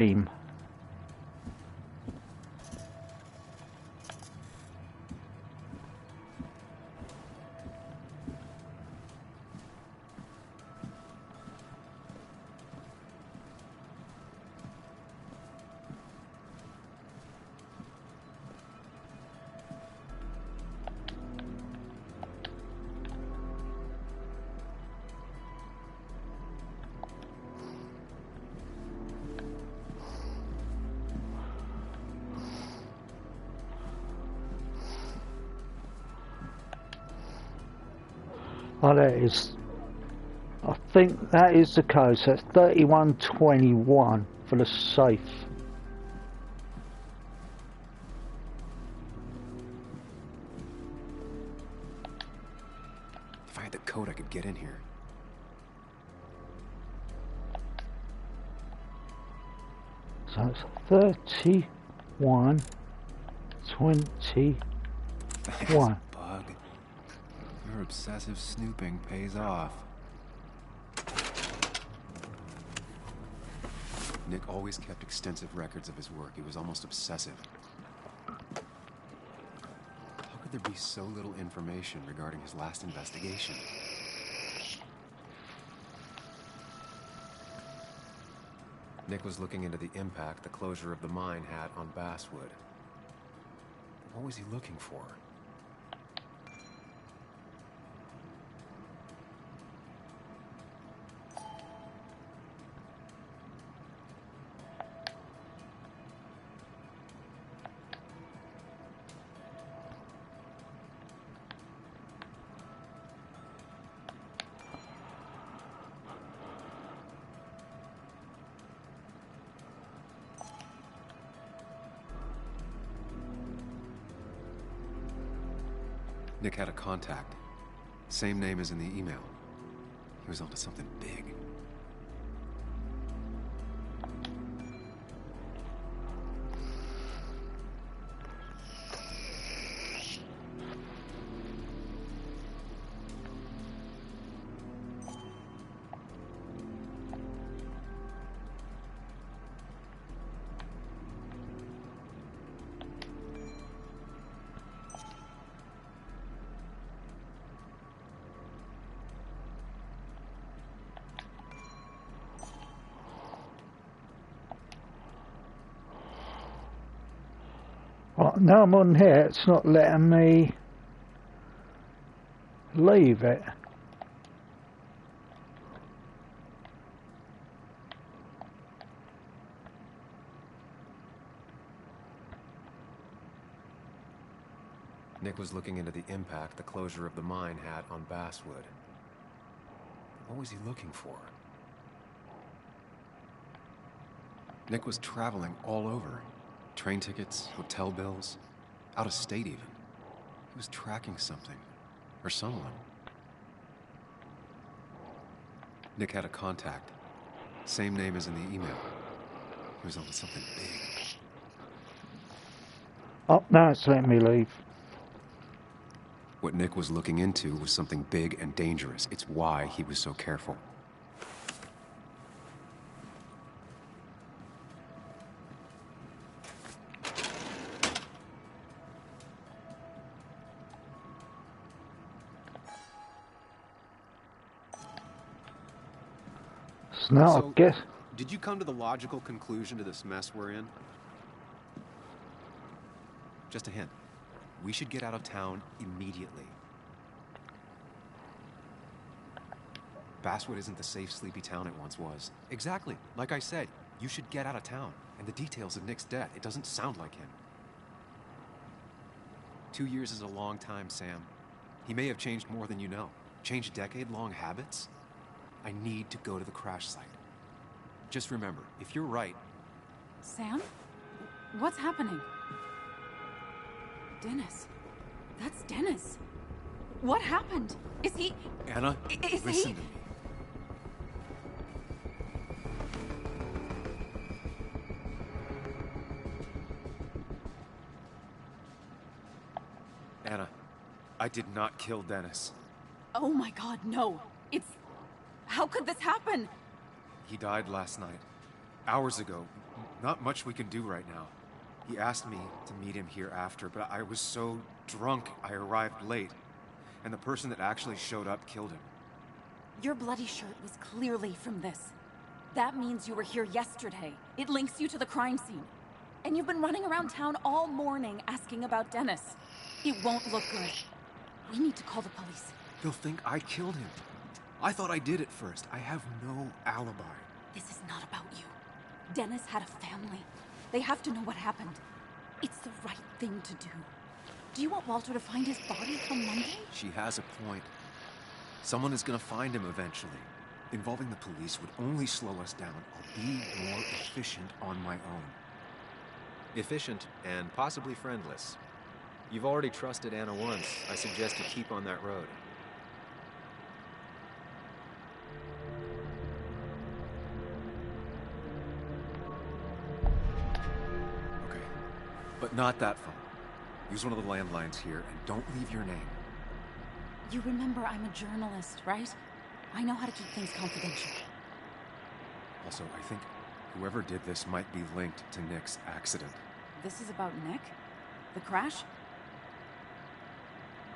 Team. Oh, that is. I think that is the code. So it's 3121 for the safe. If I had the code, I could get in here. So it's 3121. Bug. Your obsessive snooping pays off. Nick always kept extensive records of his work. He was almost obsessive. How could there be so little information regarding his last investigation? Nick was looking into the impact the closure of the mine had on Basswood. What was he looking for? Nick had a contact. Same name as in the email. He was onto something big. Well, now I'm on here, it's not letting me leave it. Nick was looking into the impact the closure of the mine had on Basswood. What was he looking for? Nick was traveling all over. Train tickets, hotel bills, out of state even. He was tracking something, or someone. Nick had a contact. Same name as in the email. He was onto something big. Oh, now it's letting me leave. What Nick was looking into was something big and dangerous. It's why he was so careful. So now I guess. Did you come to the logical conclusion to this mess we're in? Just a hint. We should get out of town immediately. Basswood isn't the safe, sleepy town it once was. Exactly. Like I said, you should get out of town. And the details of Nick's death, it doesn't sound like him. 2 years is a long time, Sam. He may have changed more than you know. Changed decade-long habits? I need to go to the crash site. Just remember, if you're right... Sam? What's happening? Dennis. That's Dennis. What happened? Is he... Anna, listen to me. Anna, I did not kill Dennis. Oh my God, no. It's... How could this happen? He died last night. Hours ago. Not much we can do right now. He asked me to meet him here after, but I was so drunk I arrived late. And the person that actually showed up killed him. Your bloody shirt was clearly from this. That means you were here yesterday. It links you to the crime scene. And you've been running around town all morning asking about Dennis. It won't look good. We need to call the police. They'll think I killed him. I thought I did at first. I have no alibi. This is not about you. Dennis had a family. They have to know what happened. It's the right thing to do. Do you want Walter to find his body come Monday? She has a point. Someone is gonna find him eventually. Involving the police would only slow us down. I'll be more efficient on my own. Efficient and possibly friendless. You've already trusted Anna once. I suggest you keep on that road. Okay. But not that phone. Use one of the landlines here and don't leave your name. You remember I'm a journalist, right? I know how to keep things confidential. Also, I think whoever did this might be linked to Nick's accident. This is about Nick? The crash?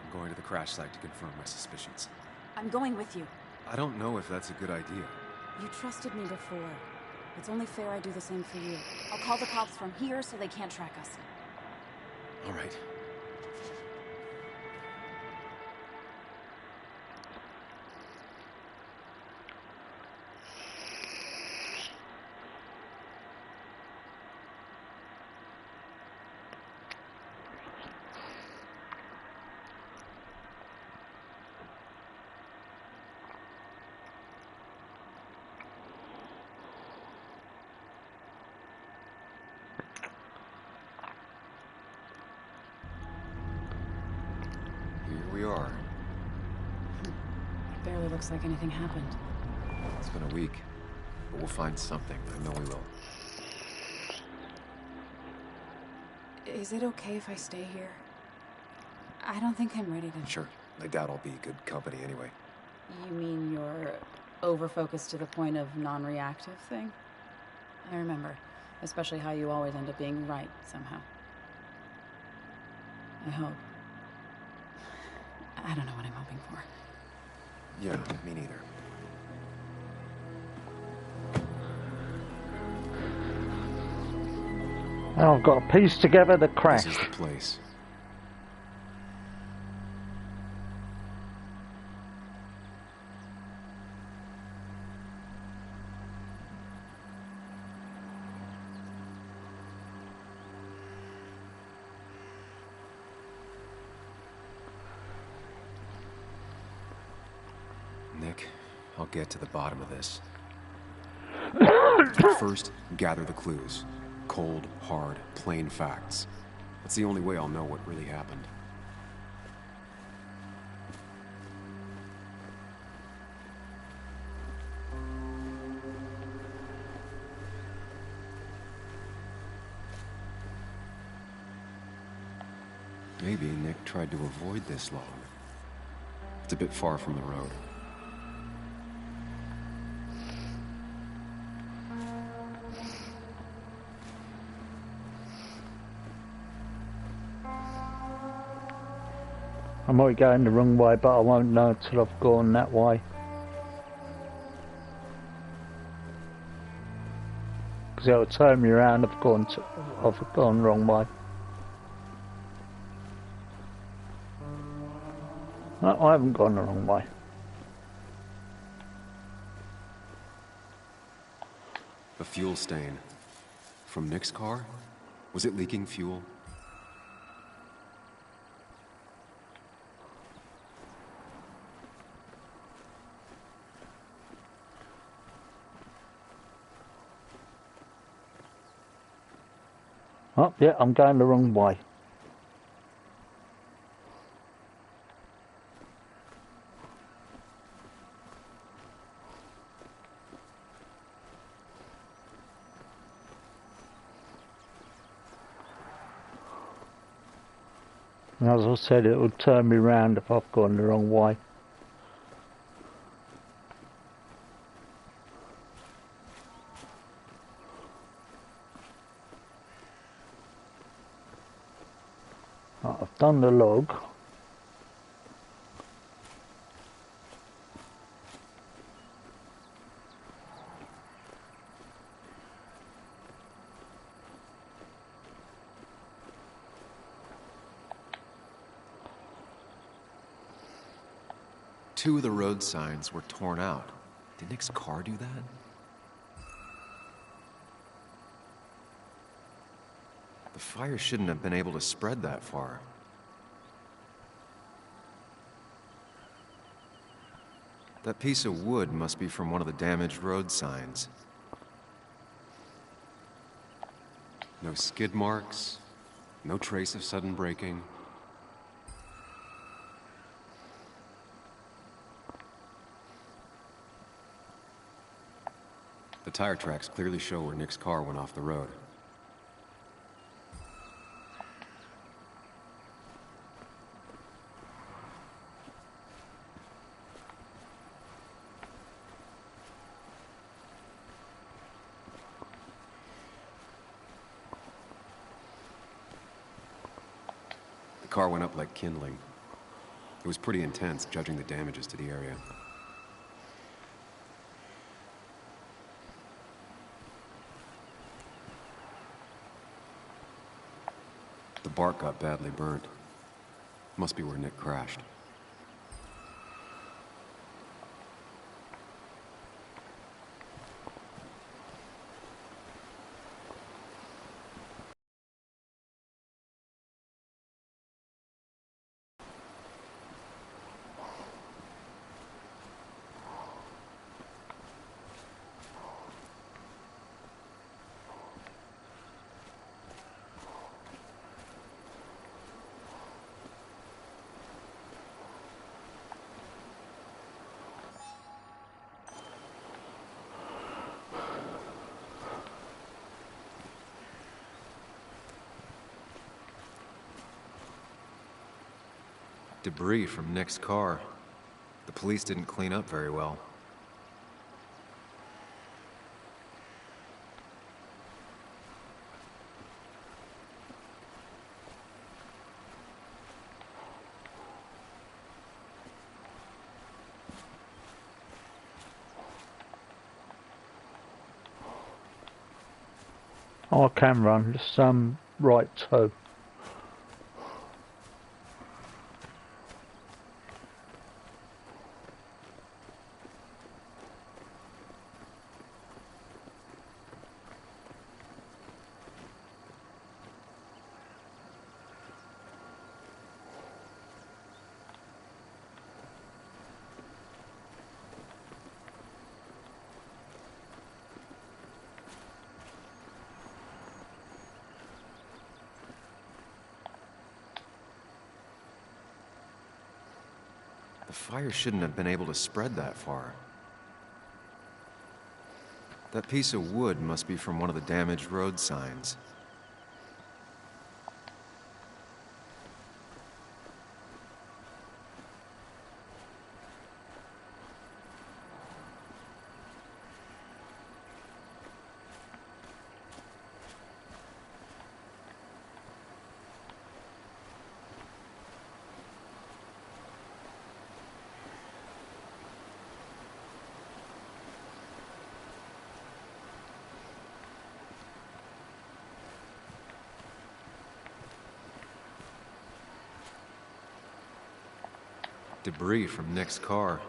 I'm going to the crash site to confirm my suspicions. I'm going with you. I don't know if that's a good idea. You trusted me before. It's only fair I do the same for you. I'll call the cops from here so they can't track us. All right. We are. It barely looks like anything happened. It's been a week, but we'll find something. I know we will. Is it okay if I stay here? I don't think I'm ready to... Sure. I doubt I'll be good company anyway. You mean you're over-focused to the point of non-reactive thing? I remember. Especially how you always end up being right, somehow. I hope. I don't know what I'm hoping for. Yeah, me neither. I've got to piece together the crash. This is the place. Nick, I'll get to the bottom of this. But first, gather the clues. Cold, hard, plain facts. That's the only way I'll know what really happened. Maybe Nick tried to avoid this long. It's a bit far from the road. I might go in the wrong way, but I won't know until I've gone that way. Because it'll turn me around if I've gone the wrong way. No, I haven't gone the wrong way. A fuel stain. From Nick's car? Was it leaking fuel? Oh, yeah, I'm going the wrong way. And as I said, it will turn me round if I've gone the wrong way. Right, I've done the log. Two of the road signs were torn out. Did Nick's car do that? The fire shouldn't have been able to spread that far. That piece of wood must be from one of the damaged road signs. No skid marks, no trace of sudden braking. The tire tracks clearly show where Nick's car went off the road. The car went up like kindling. It was pretty intense, judging the damages to the area. The bark got badly burnt. Must be where Nick crashed. Debris from Nick's car. The police didn't clean up very well. Oh, I can run. Just right toe. The fire shouldn't have been able to spread that far. That piece of wood must be from one of the damaged road signs. Debris from Nick's car.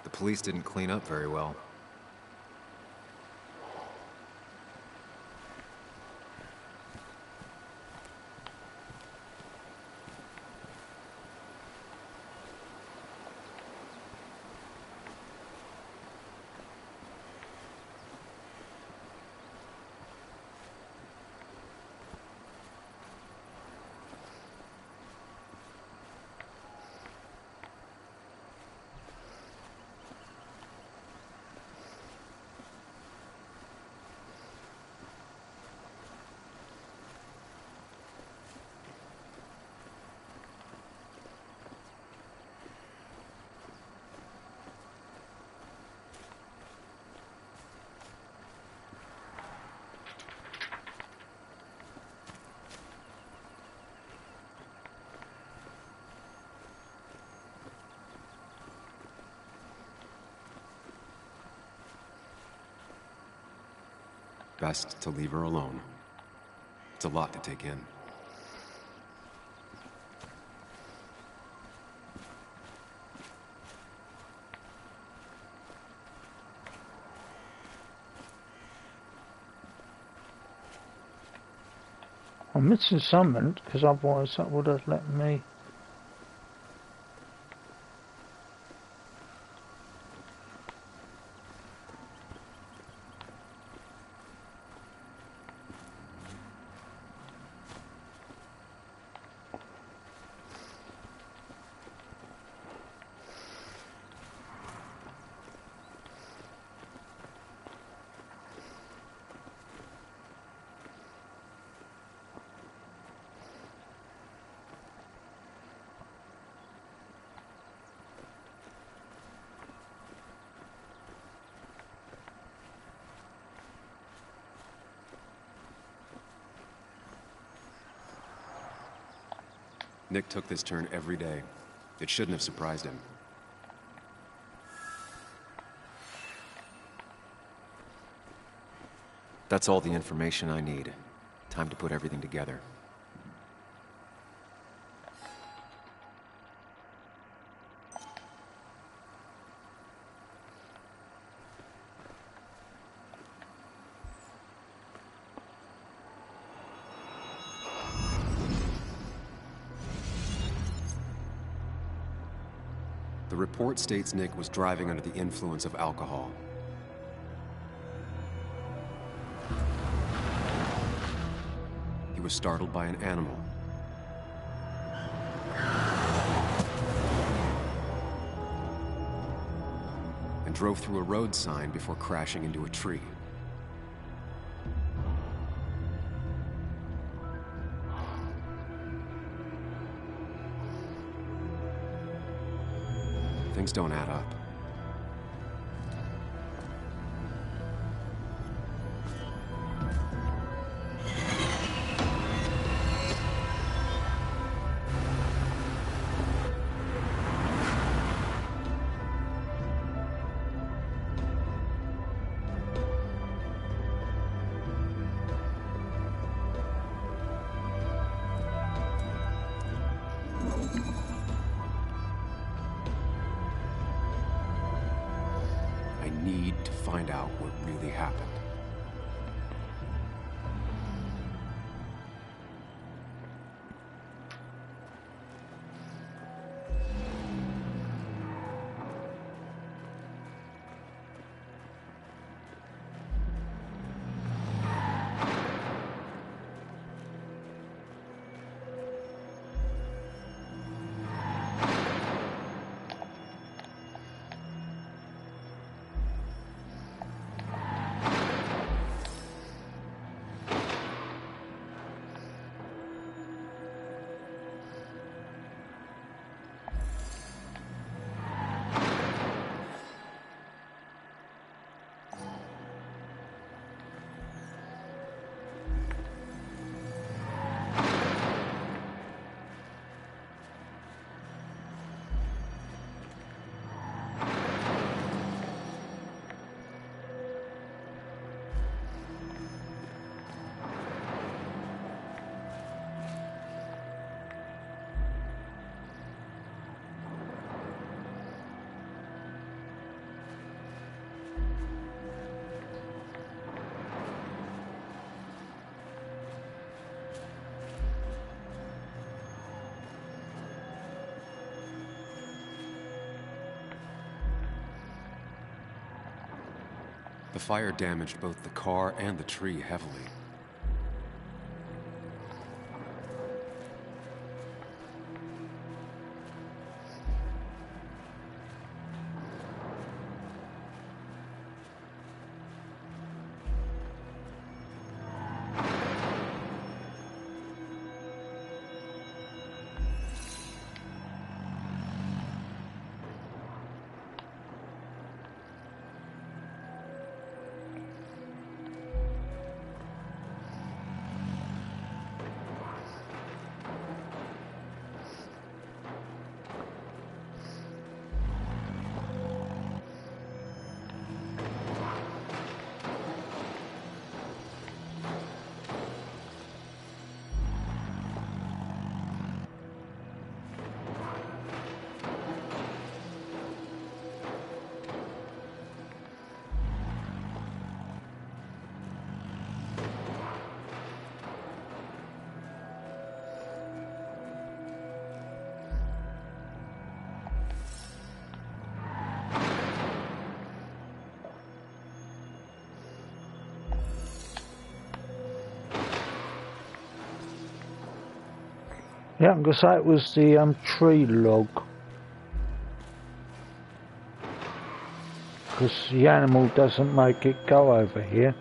The police didn't clean up very well. Best to leave her alone. It's a lot to take in. I'm missing something, because otherwise that would have let me... Nick took this turn every day. It shouldn't have surprised him. That's all the information I need. Time to put everything together. The report states Nick was driving under the influence of alcohol. He was startled by an animal. And drove through a road sign before crashing into a tree. Things don't add up. I need to find out what really happened. The fire damaged both the car and the tree heavily. Yeah, I'm gonna say it was the tree log. Because the animal doesn't make it go over here.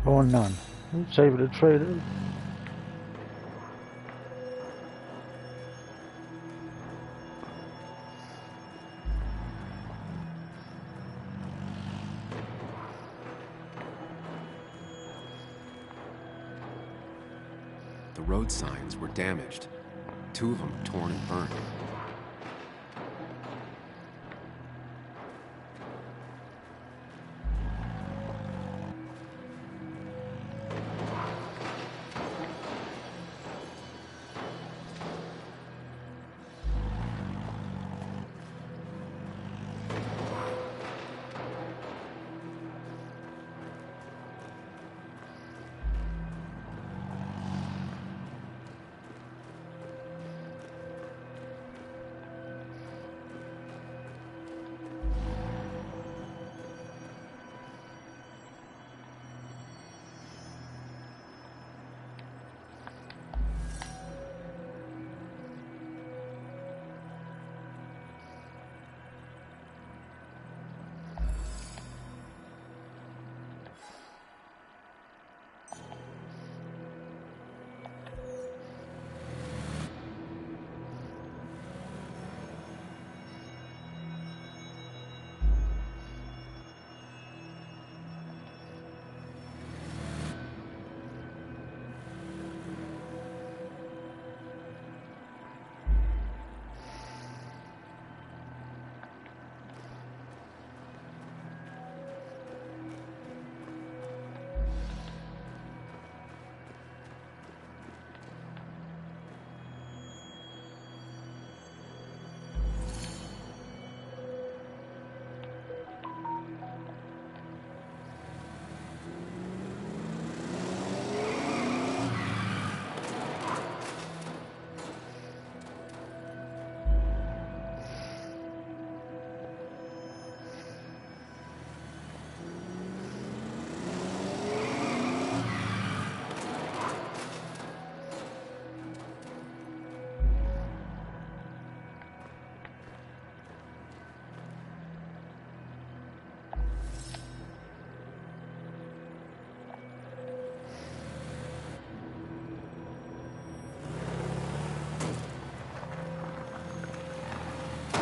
Or none. Let's see the tree. The road signs were damaged. 2 of them torn and burnt.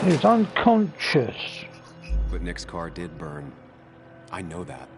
He's unconscious. But Nick's car did burn. I know that.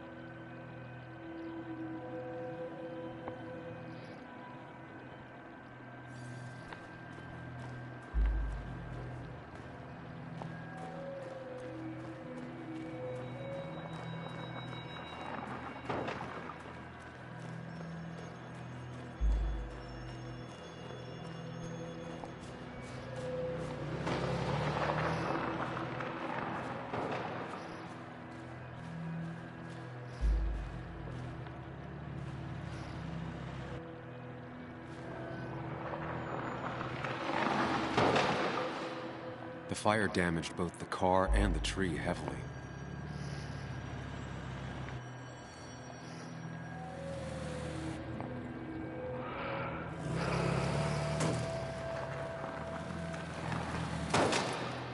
The fire damaged both the car and the tree heavily.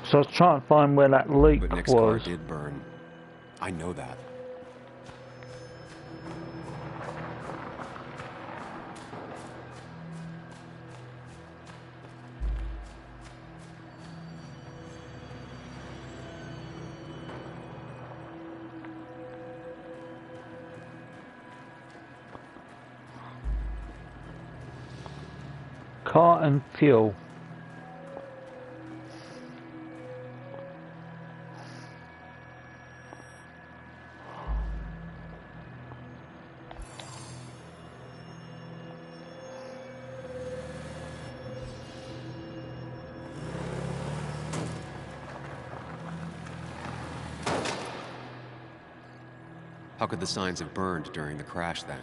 So I was trying to find where that leak But Nick's car was. did burn. I know that. Car and fuel. How could the signs have burned during the crash then?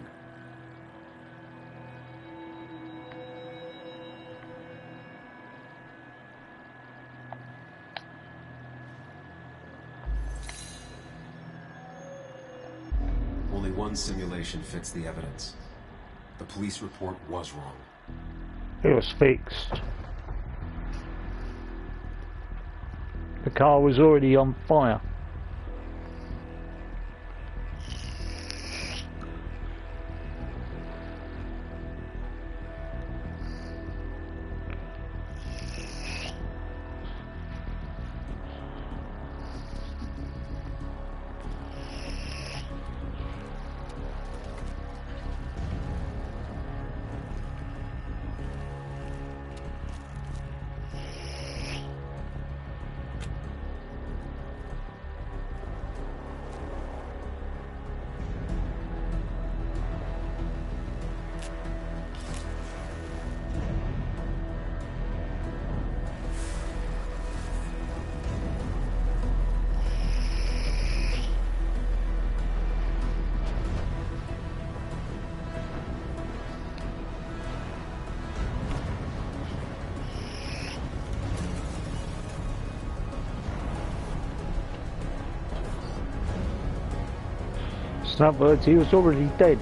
Only one simulation fits the evidence. The police report was wrong. It was fixed. The car was already on fire. In other words, he was already dead.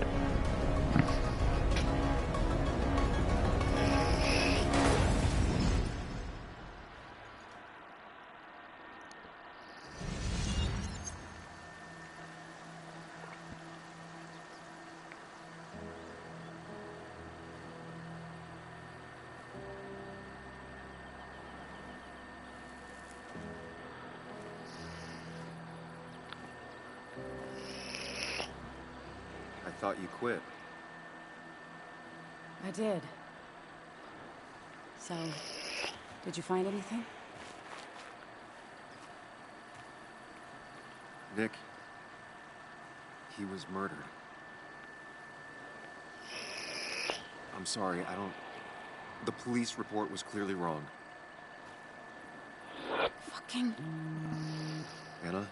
I thought you quit. I did. So, did you find anything? Nick, he was murdered. I'm sorry, I don't... The police report was clearly wrong. Fucking... Anna?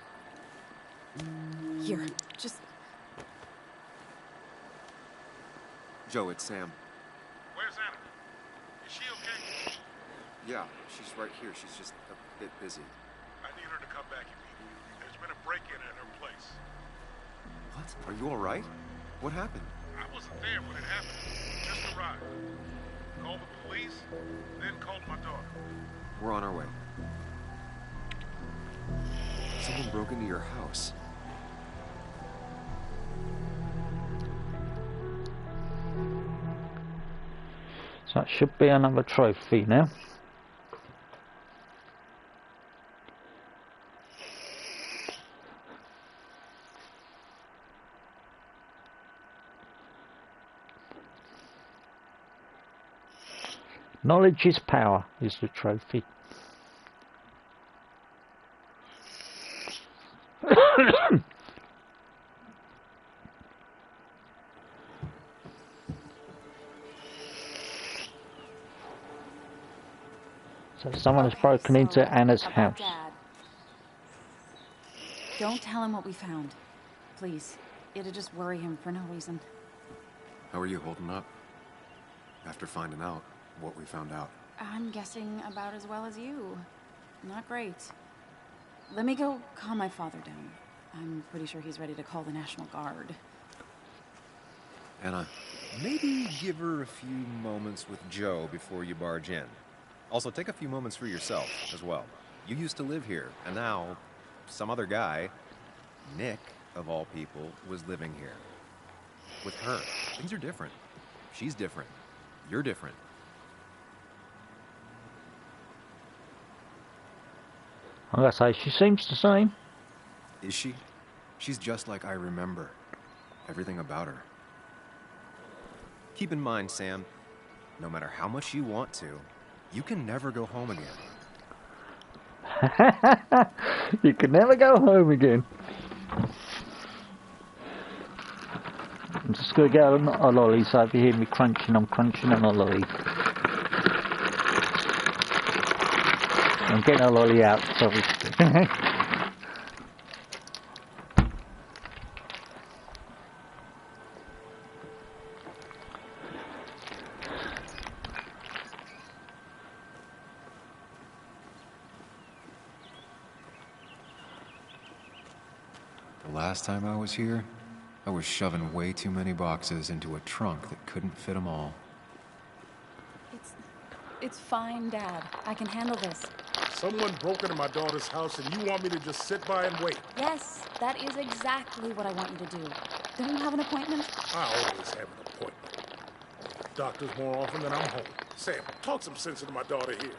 Here, just... Joe, it's Sam. Where's Anna? Is she okay? Yeah, she's right here. She's just a bit busy. I need her to come back immediately. There's been a break-in at her place. What? Are you all right? What happened? I wasn't there when it happened. Just arrived. Called the police, then called my daughter. We're on our way. Someone broke into your house. So that should be another trophy now. Knowledge is power is the trophy. So someone has broken into Anna's house. Dad. Don't tell him what we found. Please. It'll just worry him for no reason. How are you holding up? After finding out what we found out. I'm guessing about as well as you. Not great. Let me go calm my father down. I'm pretty sure he's ready to call the National Guard. Anna, Maybe give her a few moments with Joe before you barge in. Also, take a few moments for yourself as well. You used to live here, and now some other guy, Nick, of all people, was living here. With her, things are different. She's different. You're different. I gotta say, she seems the same. is she? She's just like I remember. Everything about her. Keep in mind, Sam, no matter how much you want to, you can never go home again. You can never go home again. I'm just going to get a lolly, so if you hear me crunching, I'm crunching on a lolly. I'm getting a lolly out, sorry. The last time I was here, I was shoving way too many boxes into a trunk that couldn't fit them all. It's fine, Dad. I can handle this. Someone broke into my daughter's house and you want me to just sit by and wait? Yes, that is exactly what I want you to do. Don't you have an appointment? I always have an appointment. Doctors more often than I'm home. Sam, talk some sense into my daughter here.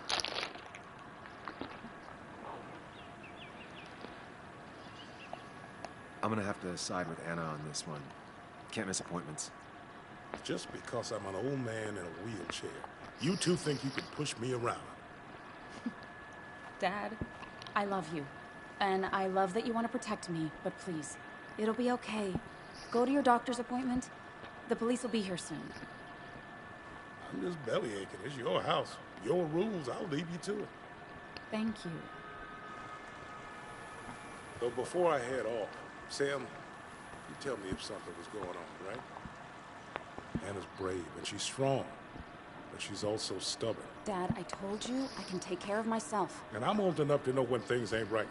I'm gonna have to side with Anna on this one. Can't miss appointments. Just because I'm an old man in a wheelchair, you two think you can push me around. Dad, I love you. And I love that you want to protect me, but please, it'll be okay. Go to your doctor's appointment. The police will be here soon. I'm just belly aching. It's your house. Your rules, I'll leave you to it. Thank you. So before I head off, Sam, you tell me if something was going on, right? Anna's brave and she's strong, but she's also stubborn. Dad, I told you I can take care of myself. And I'm old enough to know when things ain't right.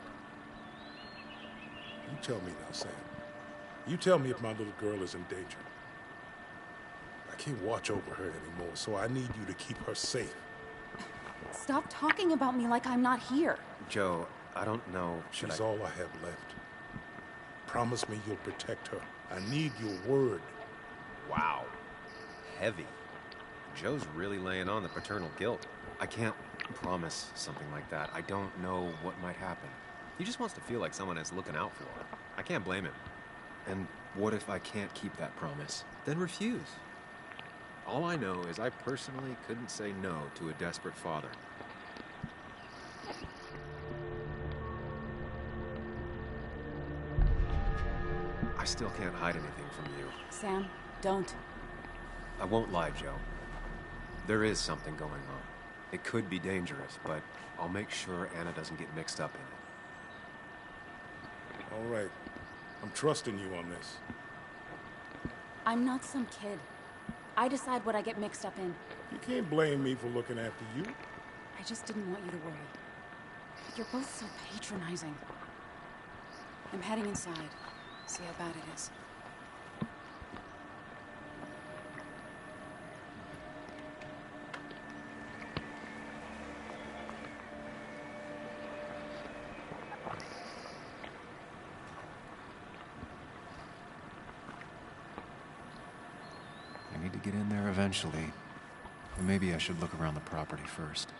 You tell me now, Sam. You tell me if my little girl is in danger. I can't watch over her anymore, so I need you to keep her safe. Stop talking about me like I'm not here. Joe, I don't know. She's all I have left. Promise me you'll protect her. I need your word. Wow. Heavy. Joe's really laying on the paternal guilt. I can't promise something like that. I don't know what might happen. He just wants to feel like someone is looking out for her. I can't blame him. And what if I can't keep that promise? Then refuse. All I know is I personally couldn't say no to a desperate father. I still can't hide anything from you. Sam, don't. I won't lie, Joe. There is something going on. It could be dangerous, but I'll make sure Anna doesn't get mixed up in it. All right. I'm trusting you on this. I'm not some kid. I decide what I get mixed up in. You can't blame me for looking after you. I just didn't want you to worry. You're both so patronizing. I'm heading inside. See how bad it is. I need to get in there eventually. Or maybe I should look around the property first.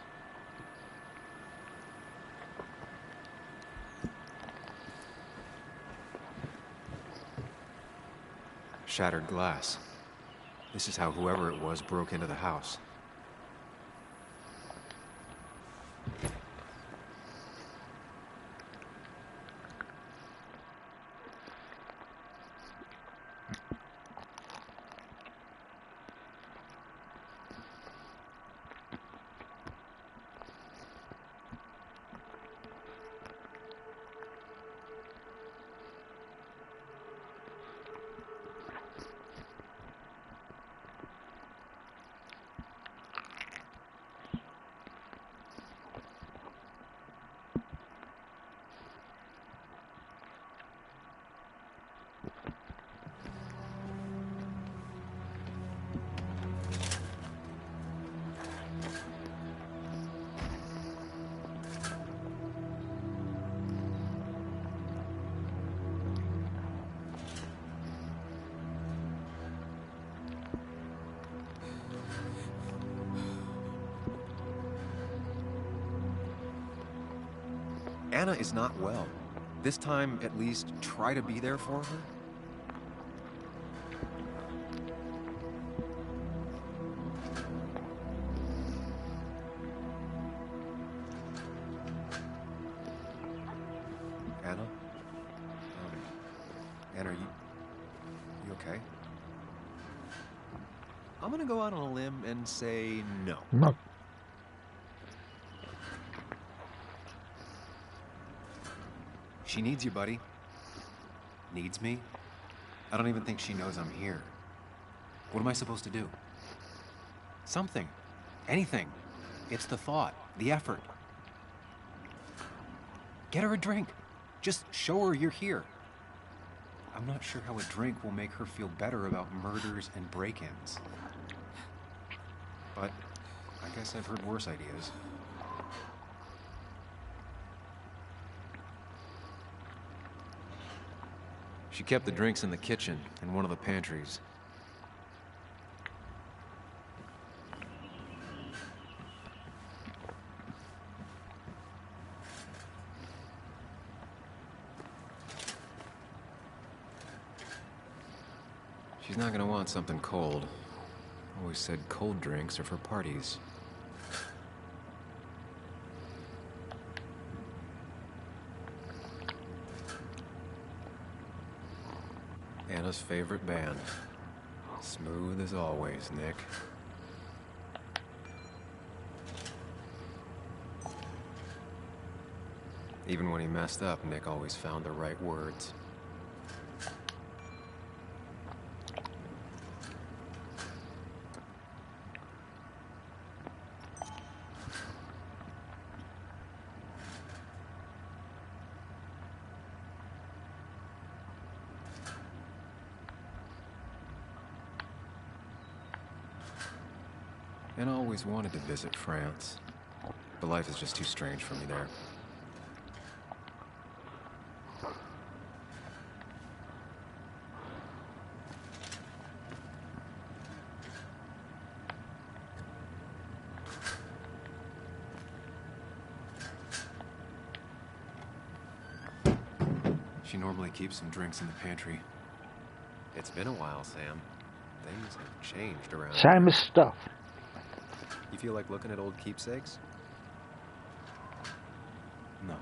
Shattered glass. This is how whoever it was broke into the house. Anna is not well. This time, at least, try to be there for her. Anna? Anna, are you okay? I'm gonna go out on a limb and say no. No. She needs you, buddy. Needs me? I don't even think she knows I'm here. What am I supposed to do? Something. Anything. It's the thought, the effort. Get her a drink. Just show her you're here. I'm not sure how a drink will make her feel better about murders and break-ins. But I guess I've heard worse ideas. She kept the drinks in the kitchen, in one of the pantries. She's not gonna want something cold. Always said cold drinks are for parties. Anna's favorite band. Smooth as always, Nick. Even when he messed up, Nick always found the right words. And I always wanted to visit France, but life is just too strange for me there. She normally keeps some drinks in the pantry. It's been a while, Sam. Things have changed around Same here. as stuff. You feel like looking at old keepsakes? No.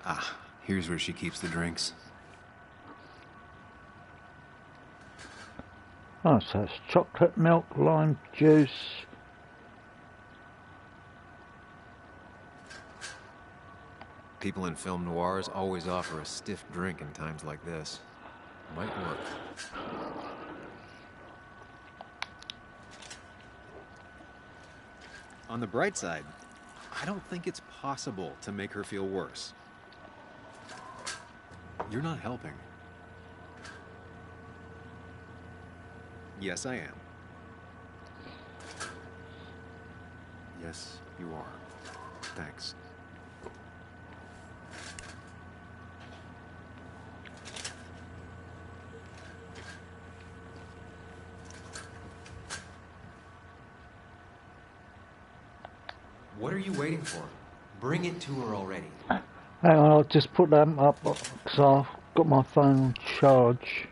Ah, here's where she keeps the drinks. Oh, so it's chocolate milk, lime juice. People in film noirs always offer a stiff drink in times like this. Might work. On the bright side, I don't think it's possible to make her feel worse. You're not helping. Yes, I am. Yes, you are. Thanks. What are you waiting for? Bring it to her already. Hang on, I'll just put them up because I've got my phone on charge.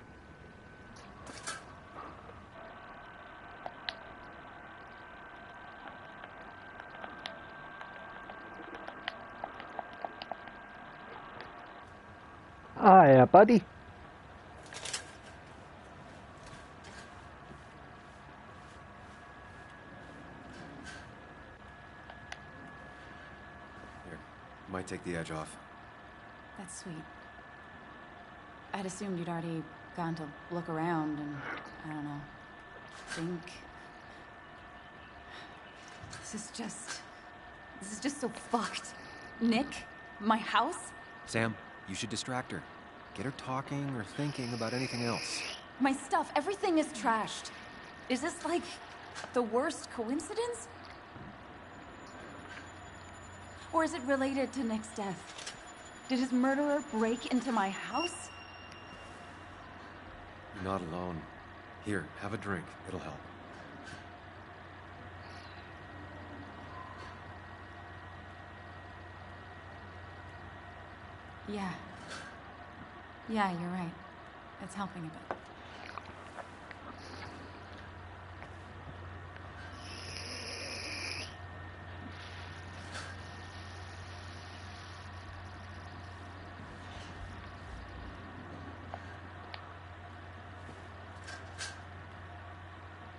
Hiya, buddy. Here, might take the edge off. That's sweet. I'd assumed you'd already gone to look around and, I don't know, think. This is just so fucked. Nick, my house? Sam, you should distract her. Get her talking or thinking about anything else. My stuff, everything is trashed. Is this like the worst coincidence? Or is it related to Nick's death? Did his murderer break into my house? You're not alone. Here, have a drink. It'll help. Yeah. Yeah, you're right. It's helping a bit.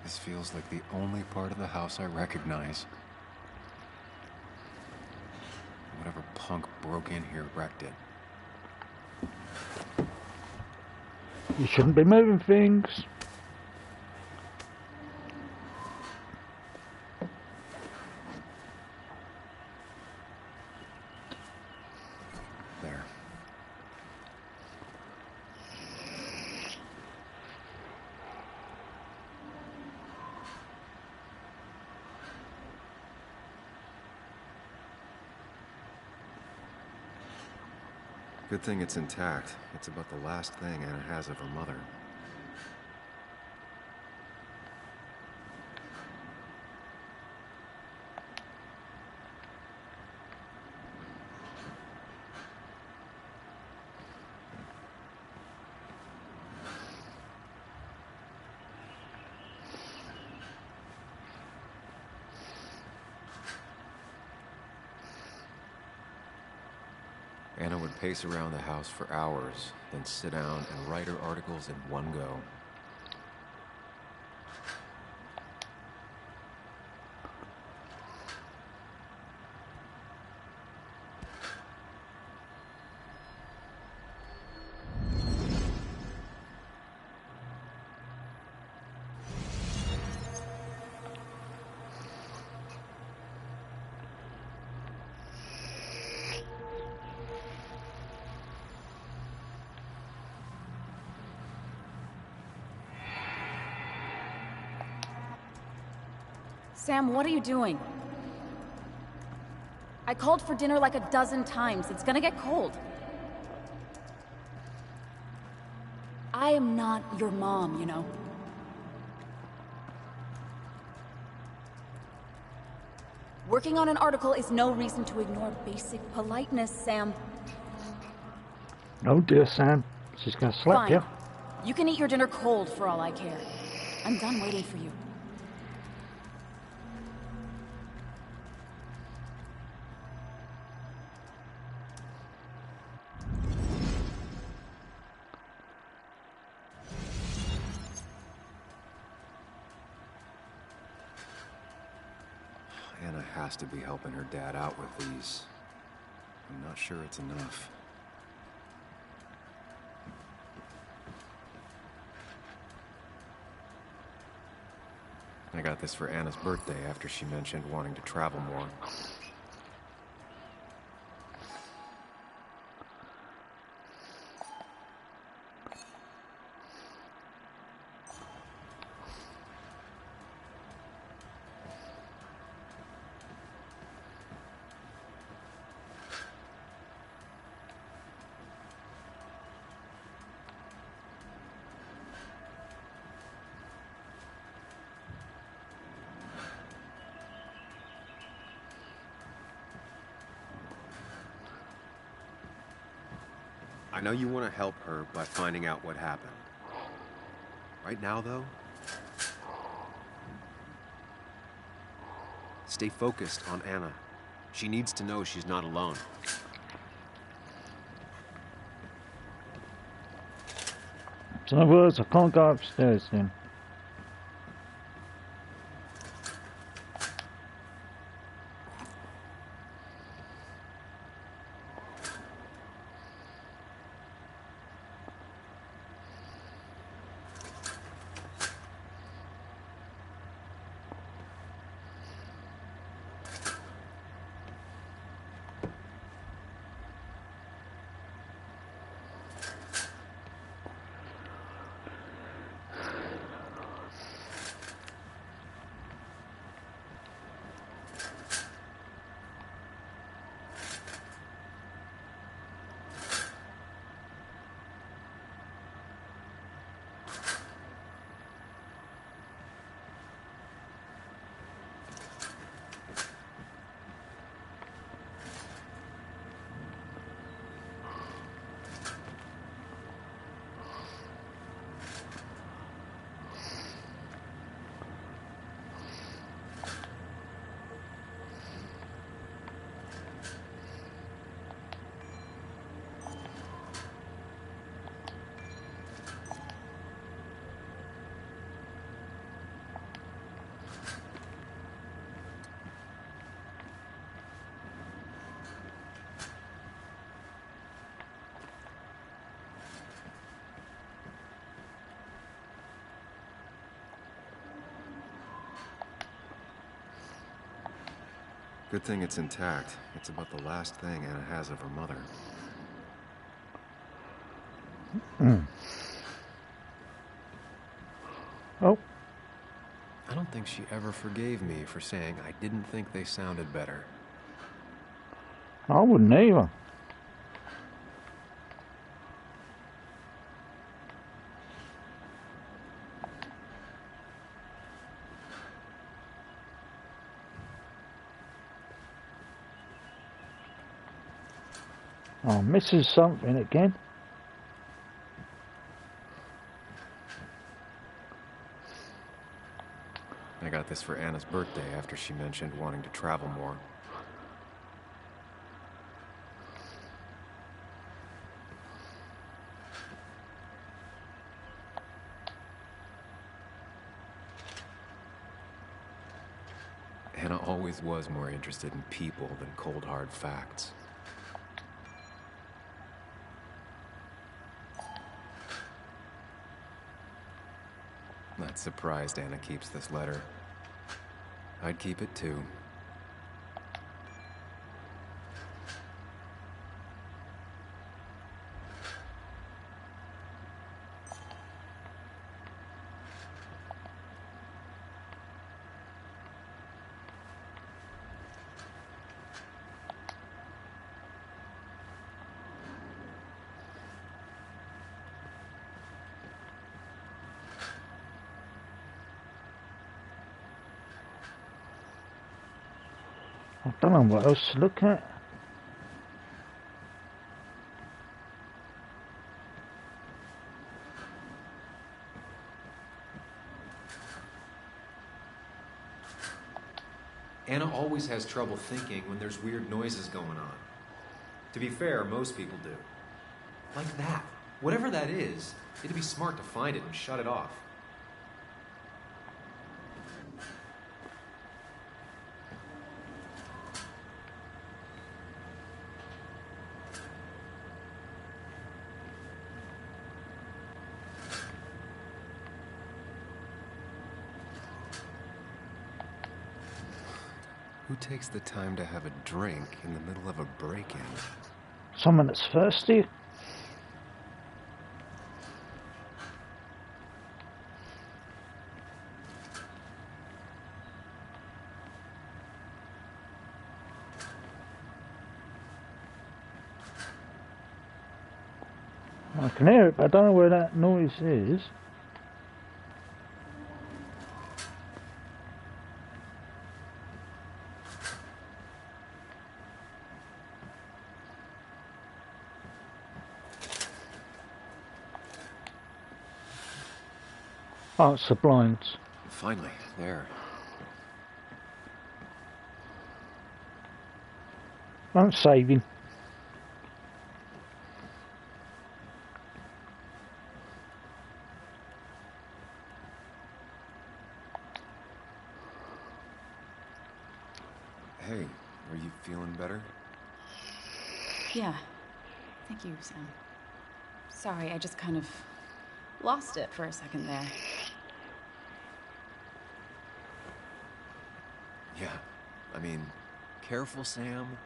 This feels like the only part of the house I recognize. Whatever punk broke in here wrecked it. You shouldn't be moving things. There. Good thing it's intact. It's about the last thing Anna has of her mother. Anna would pace around the house for hours, then sit down and write her articles in one go. Sam, what are you doing? I called for dinner like a dozen times. It's gonna get cold. I am not your mom, you know. Working on an article is no reason to ignore basic politeness, Sam. No, dear Sam. She's gonna slap Fine. you. You can eat your dinner cold for all I care. I'm done waiting for you. Anna has to be helping her dad out with these. I'm not sure it's enough. I got this for Anna's birthday after she mentioned wanting to travel more. I know you want to help her by finding out what happened. Right now, though, stay focused on Anna. She needs to know she's not alone. In other words, I can't go upstairs then. Good thing it's intact. It's about the last thing Anna has of her mother. Oh, I don't think she ever forgave me for saying I didn't think they sounded better. I wouldn't either. Oh, misses something again. I got this for Anna's birthday after she mentioned wanting to travel more. Anna always was more interested in people than cold hard facts. Not surprised Anna keeps this letter. I'd keep it too. I don't know what else to look at. Anna always has trouble thinking when there's weird noises going on. To be fair, most people do. Like that. Whatever that is, it'd be smart to find it and shut it off. Who takes the time to have a drink in the middle of a break-in? Someone that's thirsty. I can hear it, but I don't know where that noise is. Oh, it's the blinds. Finally, there. I'm saving. Hey, are you feeling better? Yeah. Thank you, Sam. Sorry, I just kind of lost it for a second there. Yeah. I mean, careful, Sam.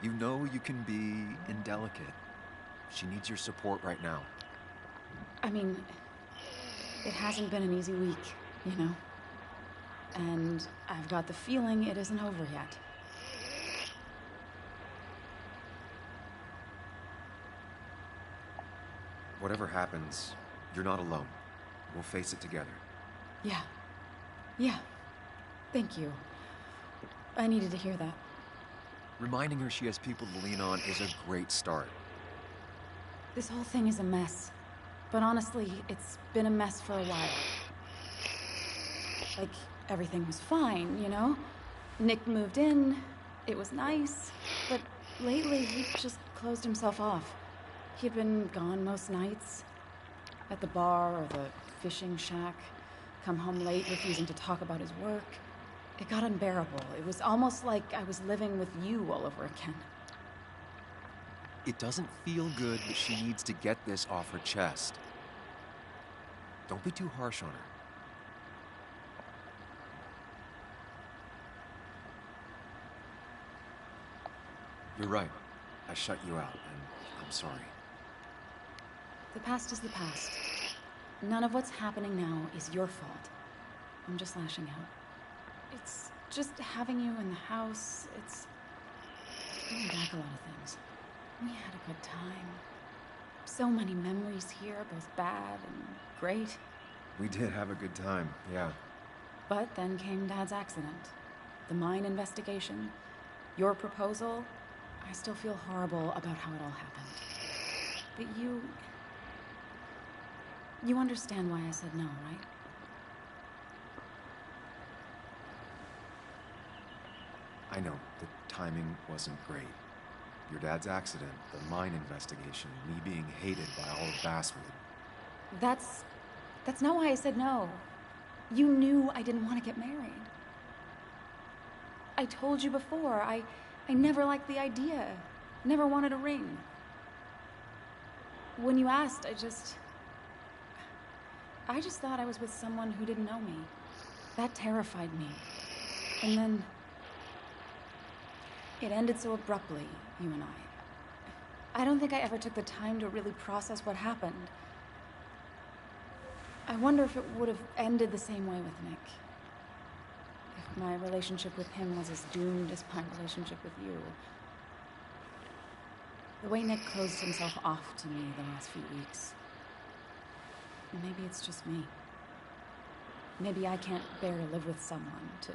You know you can be indelicate. She needs your support right now. I mean, it hasn't been an easy week, you know? And I've got the feeling it isn't over yet. Whatever happens, you're not alone. We'll face it together. Yeah. Yeah. Thank you. I needed to hear that. Reminding her she has people to lean on is a great start. This whole thing is a mess. But honestly, it's been a mess for a while. Like, everything was fine, you know? Nick moved in, it was nice, but lately he just closed himself off. He'd been gone most nights, at the bar or the fishing shack, come home late, refusing to talk about his work. It got unbearable. It was almost like I was living with you all over again. It doesn't feel good, but she needs to get this off her chest. Don't be too harsh on her. You're right. I shut you out, and I'm sorry. The past is the past. None of what's happening now is your fault. I'm just lashing out. It's just having you in the house. It's bringing back a lot of things. We had a good time. So many memories here, both bad and great. We did have a good time, yeah. But then came Dad's accident. The mine investigation. Your proposal. I still feel horrible about how it all happened. But you understand why I said no, right? I know, the timing wasn't great. Your dad's accident, the mine investigation, me being hated by all of Basswood. That's not why I said no. You knew I didn't want to get married. I told you before, I never liked the idea. Never wanted a ring. When you asked, I just thought I was with someone who didn't know me. That terrified me. And then it ended so abruptly, you and I. I don't think I ever took the time to really process what happened. I wonder if it would have ended the same way with Nick. If my relationship with him was as doomed as my relationship with you. The way Nick closed himself off to me the last few weeks. Maybe it's just me. Maybe I can't bear to live with someone, to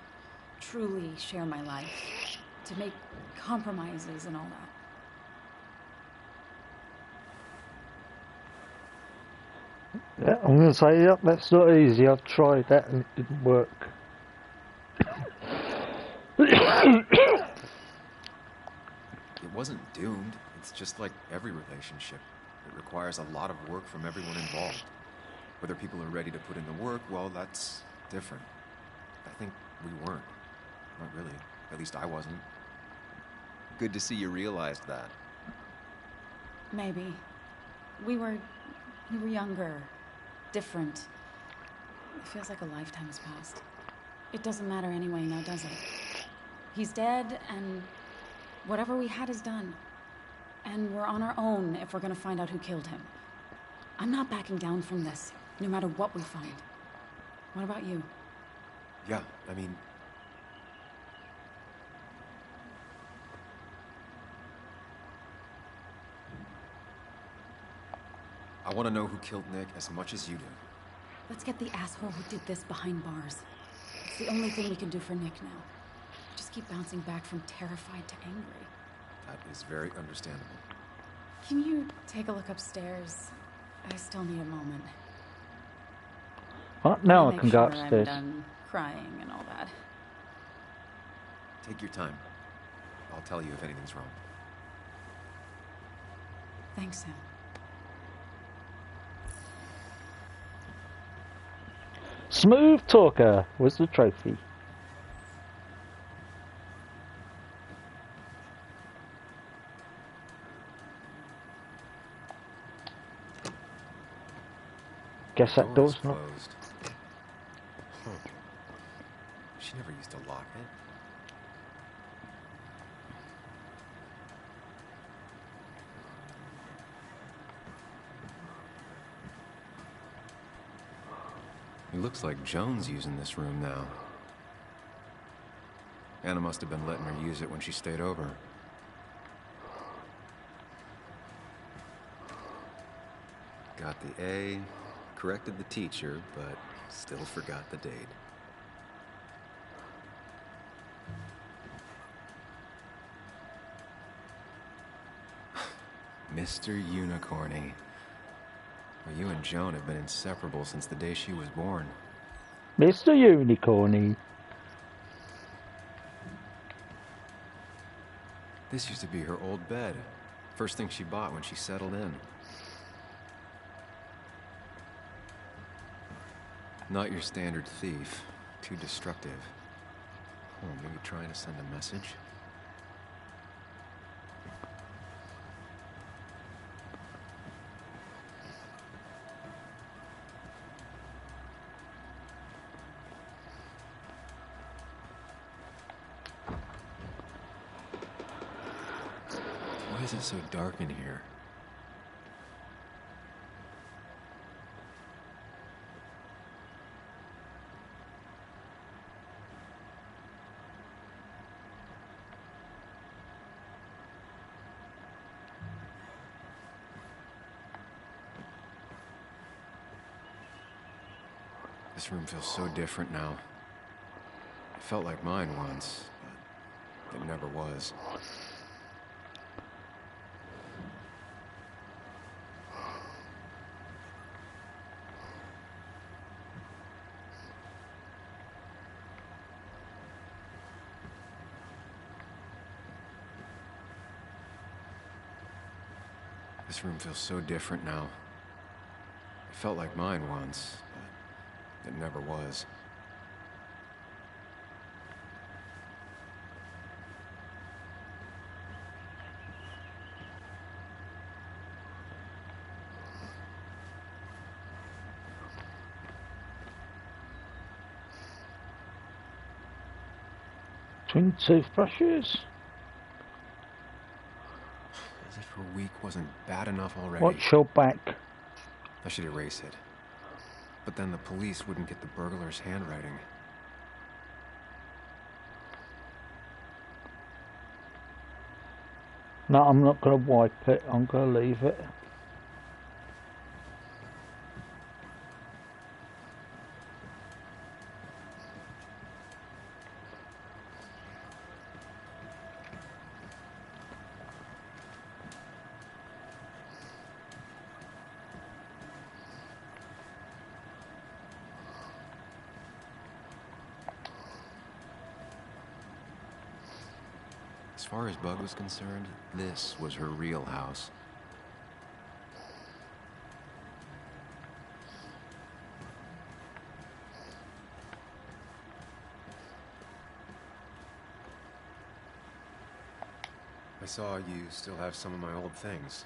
truly share my life, to make compromises and all that. Yeah, I'm going to say, yep, that's not easy. I've tried that and it didn't work. It wasn't doomed. It's just like every relationship. It requires a lot of work from everyone involved. Whether people are ready to put in the work, well, that's different. I think we weren't. Not really. At least I wasn't. Good to see you realized that. Maybe. We were younger, different. It feels like a lifetime has passed. It doesn't matter anyway now, does it? He's dead, and whatever we had is done. And we're on our own if we're gonna find out who killed him. I'm not backing down from this, no matter what we find. What about you? Yeah, I mean... I want to know who killed Nick as much as you do. Let's get the asshole who did this behind bars. It's the only thing we can do for Nick now. I just keep bouncing back from terrified to angry. That is very understandable. Can you take a look upstairs? I still need a moment. Well, now I Make can go sure upstairs. I'm done crying and all that. Take your time. I'll tell you if anything's wrong. Thanks, Sam. Smooth Talker was the trophy. Guess that door's not. Closed. Huh. She never used to lock it. It looks like Joan's using this room now. Anna must have been letting her use it when she stayed over. Got the A, corrected the teacher, but still forgot the date. Mr. Unicorny. Well, you and Joan have been inseparable since the day she was born. Mr. Unicorny. This used to be her old bed. First thing she bought when she settled in. Not your standard thief. Too destructive. Oh, maybe trying to send a message? Why is it so dark in here? This room feels so different now. It felt like mine once, but it never was. This room feels so different now. It felt like mine once, but it never was. Twin toothbrushes. As if her week wasn't bad enough already. Watch your back. I should erase it. But then the police wouldn't get the burglar's handwriting. No, I'm not going to wipe it. I'm going to leave it. As far as Bug was concerned, this was her real house. I saw you still have some of my old things.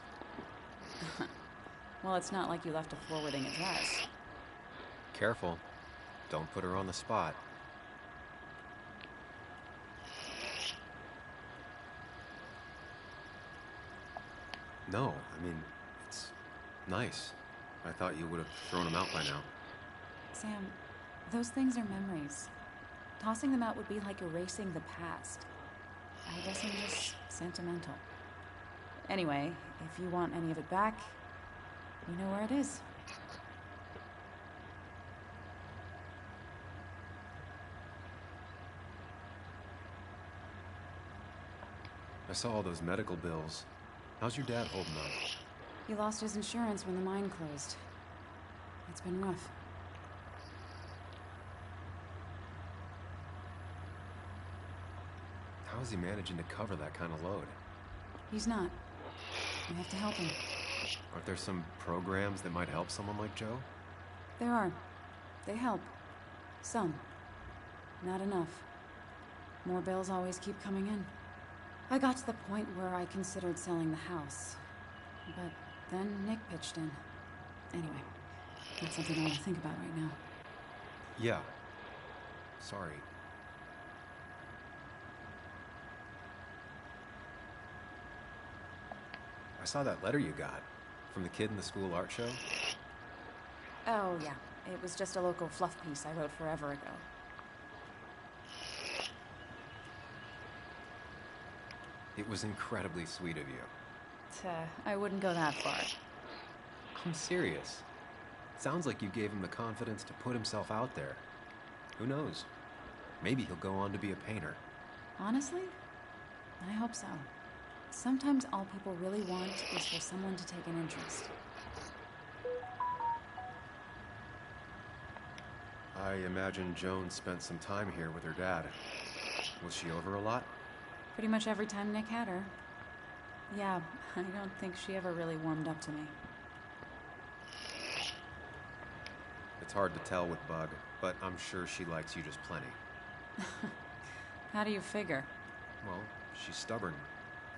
Well, it's not like you left a forwarding address. Careful. Don't put her on the spot. No, I mean, it's nice. I thought you would have thrown them out by now. Sam, those things are memories. Tossing them out would be like erasing the past. I guess I'm just sentimental. Anyway, if you want any of it back, you know where it is. I saw all those medical bills. How's your dad holding up? He lost his insurance when the mine closed. It's been rough. How is he managing to cover that kind of load? He's not. We have to help him. Aren't there some programs that might help someone like Joe? There are. They help. Some. Not enough. More bills always keep coming in. I got to the point where I considered selling the house. But then Nick pitched in. Anyway, not something I want to think about right now. Yeah. Sorry. I saw that letter you got from the kid in the school art show. Oh, yeah. It was just a local fluff piece I wrote forever ago. It was incredibly sweet of you. I wouldn't go that far. I'm serious. Sounds like you gave him the confidence to put himself out there. Who knows? Maybe he'll go on to be a painter. Honestly, I hope so. Sometimes all people really want is for someone to take an interest. I imagine Joan spent some time here with her dad. Was she over a lot? Pretty much every time Nick had her. Yeah, I don't think she ever really warmed up to me. It's hard to tell with Bug, but I'm sure she likes you just plenty. How do you figure? Well, she's stubborn,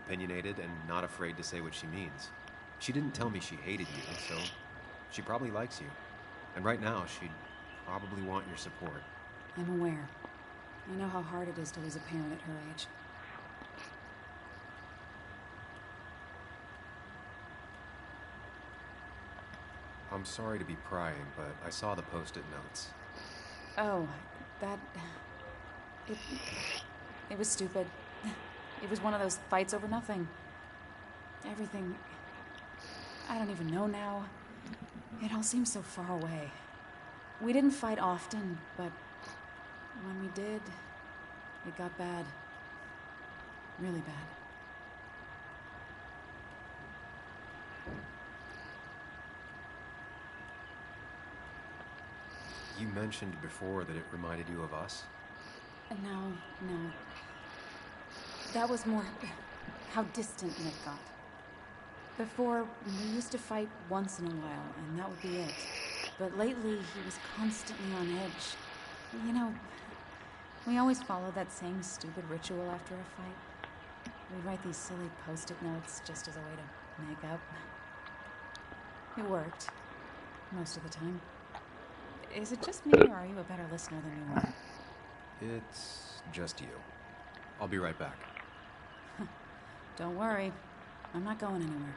opinionated, and not afraid to say what she means. She didn't tell me she hated you, so she probably likes you. And right now, she'd probably want your support. I'm aware. I know how hard it is to lose a parent at her age. I'm sorry to be prying, but I saw the post-it notes. Oh, that... It was stupid. It was one of those fights over nothing. Everything... I don't even know now. It all seems so far away. We didn't fight often, but when we did, it got bad. Really bad. You mentioned before that it reminded you of us? No. That was more how distant Nick got. Before, we used to fight once in a while, and that would be it. But lately, he was constantly on edge. You know, we always follow that same stupid ritual after a fight. We write these silly post-it notes just as a way to make up. It worked. Most of the time. Is it just me, or are you a better listener than you are? It's just you. I'll be right back. Don't worry. I'm not going anywhere.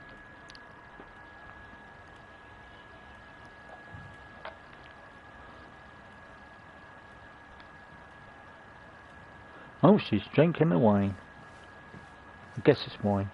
Oh, she's drinking the wine. I guess it's wine.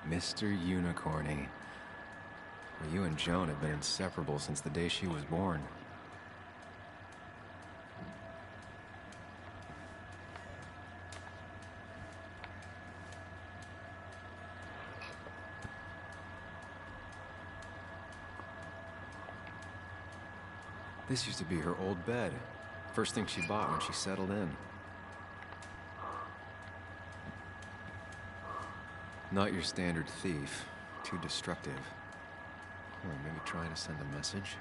Mr. Unicorny. Well, you and Joan have been inseparable since the day she was born. This used to be her old bed. First thing she bought when she settled in. Not your standard thief. Too destructive. Or maybe trying to send a message?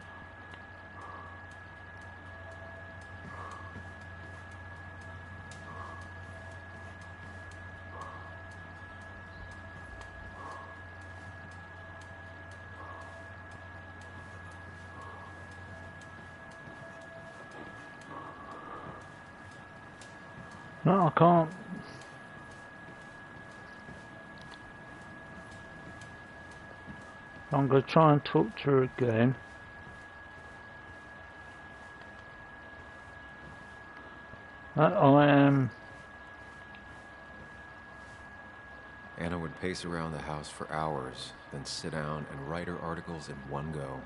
No, I can't. I'm going to try and talk to her again. I am... Anna would pace around the house for hours, then sit down and write her articles in one go.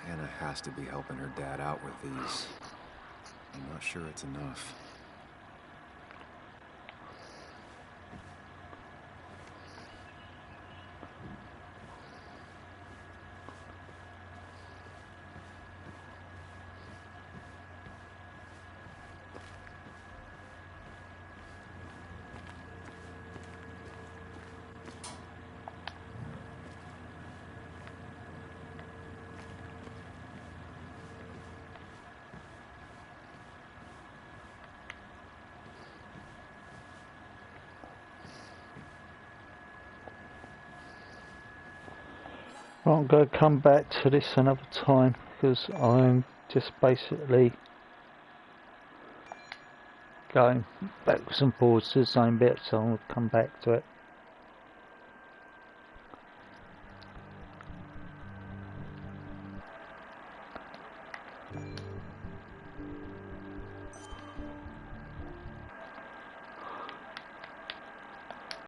Anna has to be helping her dad out with these. I'm not sure it's enough. Well, I'm going to come back to this another time because I'm just basically going backwards and forwards to the same bit, so I'll come back to it.